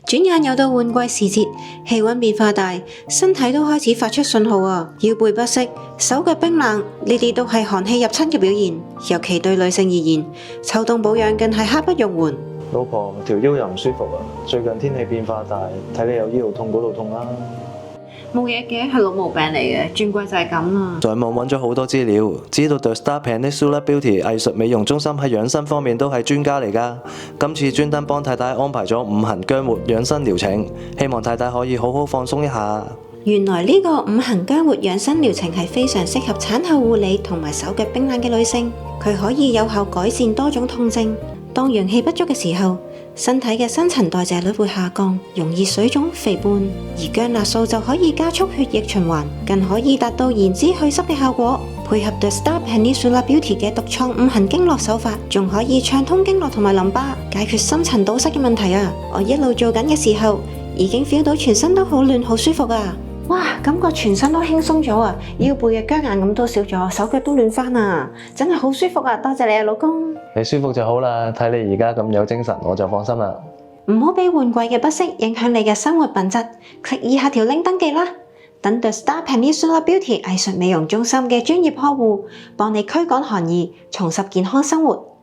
轉眼又到換季時節，氣溫變化大，身體都開始發出信號啊！腰背不適、手腳冰冷，呢啲都係寒氣入侵嘅表現。尤其對女性而言，秋冬保養更係刻不容緩。老婆，條腰又唔舒服啊！最近天氣變化大，睇你又呢度痛嗰度痛啦。冇嘢嘅，係老毛病嚟嘅，轉季就係咁啦。上網揾咗好多資料，知道 The Star Peninsula Beauty 藝術美容中心喺養生方面都係專家嚟㗎。今次專登幫太太安排咗五行薑活養生療程，希望太太可以好好放鬆一下。原來呢個五行薑活養生療程係非常適合產後護理同埋手腳冰冷嘅女性，佢可以有效改善多種痛症。當陽氣不足嘅時候，身體嘅新陳代謝率會下降，容易水腫肥胖，而薑辣素就可以加速血液循環，更可以達到燃脂去濕嘅效果。配合 The Star Peninsula Beauty 嘅獨創五行經絡手法，仲可以暢通經絡同埋淋巴，解決深層堵塞嘅問題啊！我一路做緊嘅時候，已經 feel 到全身都好暖好舒服啊！哇，感覺全身都輕鬆咗啊，腰背嘅僵硬感都少咗，手腳都暖返啊，真係好舒服啊！多謝你啊，老公。你舒服就好啦，睇你而家咁有精神，我就放心啦。唔好俾換季嘅不適影響你嘅生活品質，click以下條 link 登記啦。等 The Star Peninsula Beauty 藝術美容中心嘅專業呵護，幫你驅趕寒意，重拾健康生活。